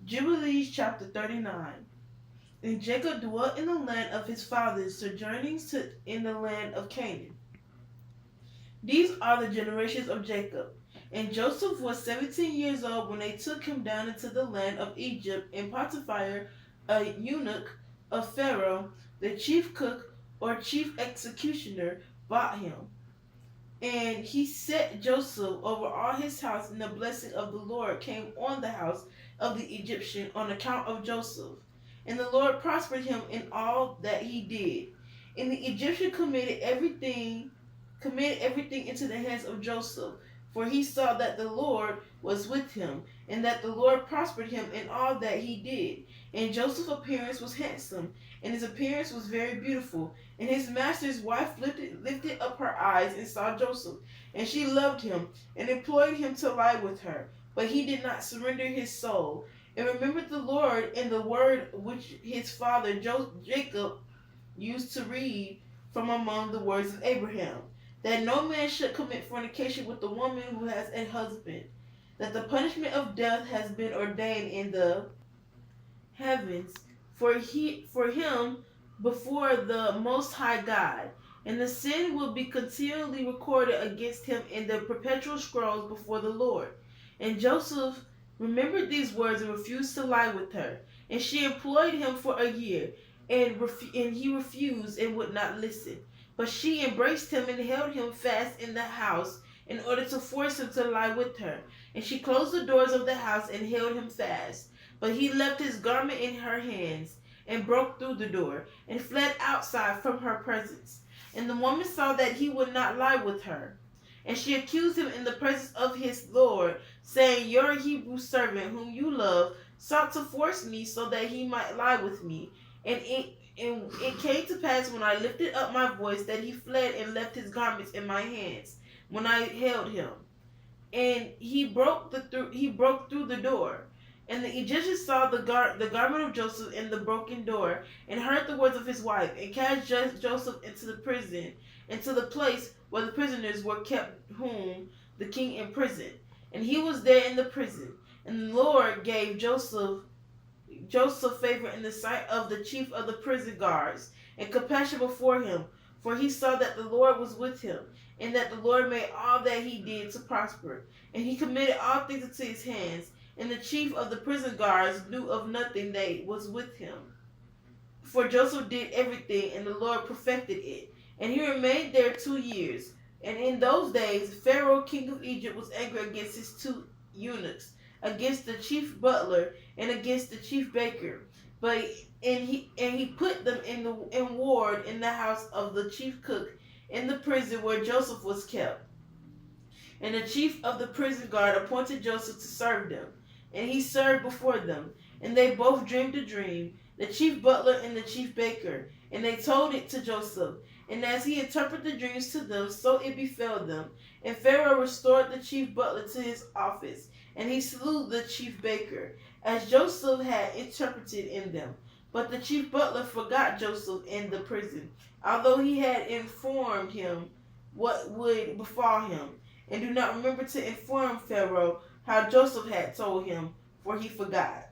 Jubilee chapter 39. And Jacob dwelt in the land of his fathers, sojourning in the land of Canaan. These are the generations of Jacob. And Joseph was 17 years old when they took him down into the land of Egypt, and Potiphar, a eunuch of Pharaoh, the chief cook or chief executioner, bought him. And he set Joseph over all his house, and the blessing of the Lord came on the house of the Egyptian on account of Joseph. And the Lord prospered him in all that he did. And the Egyptian committed everything into the hands of Joseph, for he saw that the Lord was with him, and that the Lord prospered him in all that he did. And Joseph's appearance was handsome, and his appearance was very beautiful. And his master's wife lifted up her eyes and saw Joseph, and she loved him, and employed him to lie with her. But he did not surrender his soul, and remembered the Lord and the word which his father Jacob used to read from among the words of Abraham, that no man should commit fornication with the woman who has a husband, that the punishment of death has been ordained in the heavens for him before the Most High God, and the sin will be continually recorded against him in the perpetual scrolls before the Lord. And Joseph remembered these words and refused to lie with her. And she employed him for a year, and he refused and would not listen. But she embraced him and held him fast in the house in order to force him to lie with her. And she closed the doors of the house and held him fast. But he left his garment in her hands and broke through the door and fled outside from her presence. And the woman saw that he would not lie with her. And she accused him in the presence of his Lord, saying, Your Hebrew servant, whom you love, sought to force me so that he might lie with me. And it came to pass when I lifted up my voice that he fled and left his garments in my hands when I held him. And he broke through the door. And the Egyptians saw the garment of Joseph in the broken door, and heard the words of his wife, and cast Joseph into the prison, into the place where the prisoners were kept, whom the king imprisoned. And he was there in the prison. And the Lord gave Joseph favor in the sight of the chief of the prison guards, and compassion before him, for he saw that the Lord was with him, and that the Lord made all that he did to prosper. And he committed all things into his hands, and the chief of the prison guards knew of nothing that was with him. For Joseph did everything, and the Lord perfected it. And he remained there 2 years. And in those days Pharaoh king of Egypt was angry against his 2 eunuchs, against the chief butler and against the chief baker. And he put them in ward in the house of the chief cook in the prison where Joseph was kept. And the chief of the prison guard appointed Joseph to serve them, and he served before them. And they both dreamed a dream, the chief butler and the chief baker, and they told it to Joseph. And as he interpreted the dreams to them, so it befell them. And Pharaoh restored the chief butler to his office, and he slew the chief baker, as Joseph had interpreted in them. But the chief butler forgot Joseph in the prison, although he had informed him what would befall him, and do not remember to inform Pharaoh how Joseph had told him, for he forgot.